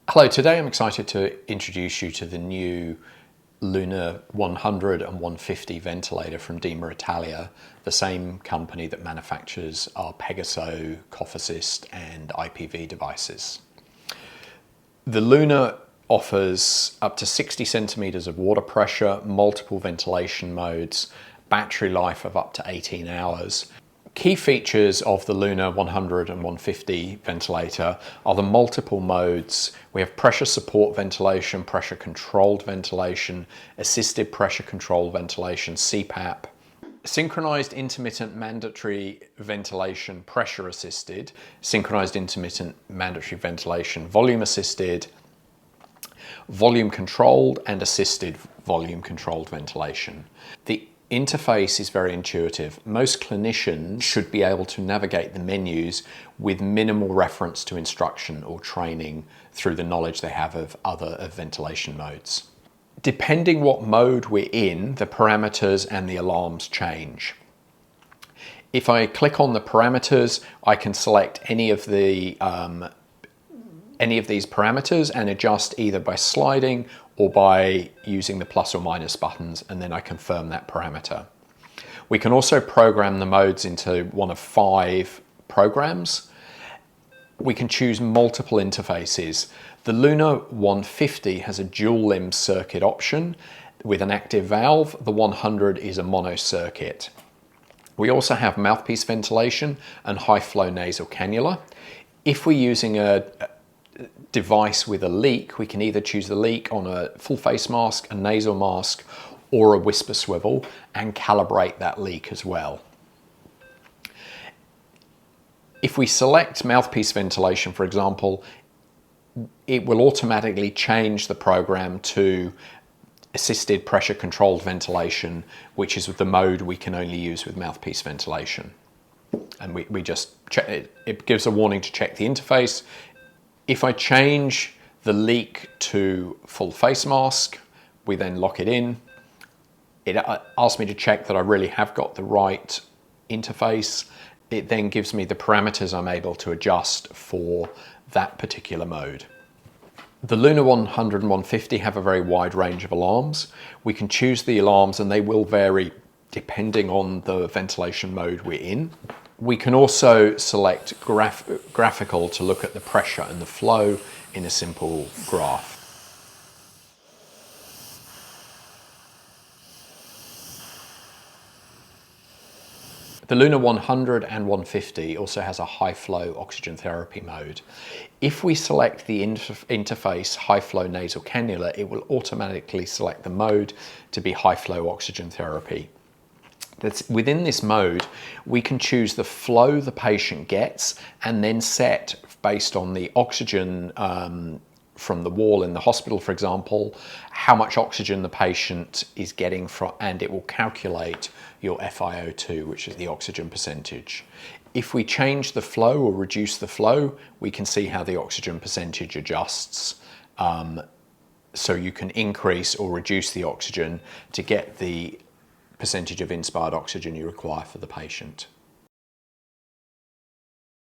Hello, today I'm excited to introduce you to the new Luna 100 and 150 ventilator from Dima Italia, the same company that manufactures our Pegaso, Cough Assist and IPV devices. The Luna offers up to 60 centimeters of water pressure, multiple ventilation modes, battery life of up to 18 hours. Key features of the Luna 100 and 150 ventilator are the multiple modes. We have pressure support ventilation, pressure controlled ventilation, assisted pressure controlled ventilation, CPAP, synchronized intermittent mandatory ventilation, pressure assisted, synchronized intermittent mandatory ventilation, volume assisted, volume controlled and assisted volume controlled ventilation. The interface is very intuitive. Most clinicians should be able to navigate the menus with minimal reference to instruction or training through the knowledge they have of other ventilation modes. Depending what mode we're in, the parameters and the alarms change. If I click on the parameters, I can select any of these parameters and adjust either by sliding or by using the plus or minus buttons, and then I confirm that parameter. We can also program the modes into one of 5 programs. We can choose multiple interfaces. The Luna 150 has a dual limb circuit option with an active valve. The 100 is a mono circuit. We also have mouthpiece ventilation and high flow nasal cannula. If we're using a device with a leak, we can either choose the leak on a full face mask, a nasal mask, or a whisper swivel and calibrate that leak as well. If we select mouthpiece ventilation, for example, it will automatically change the program to assisted pressure controlled ventilation, which is the mode we can only use with mouthpiece ventilation. And we just check it. It gives a warning to check the interface. If I change the leak to full face mask, we then lock it in. It asks me to check that I really have got the right interface. It then gives me the parameters I'm able to adjust for that particular mode. The Luna 100 and 150 have a very wide range of alarms. We can choose the alarms and they will vary depending on the ventilation mode we're in. We can also select graphical to look at the pressure and the flow in a simple graph. The Luna 100 and 150 also has a high flow oxygen therapy mode. If we select the interface high flow nasal cannula, it will automatically select the mode to be high flow oxygen therapy. Within this mode, we can choose the flow the patient gets and then set based on the oxygen from the wall in the hospital, for example, how much oxygen the patient is getting from, and it will calculate your FiO2, which is the oxygen percentage. If we change the flow or reduce the flow, we can see how the oxygen percentage adjusts. So you can increase or reduce the oxygen to get the percentage of inspired oxygen you require for the patient.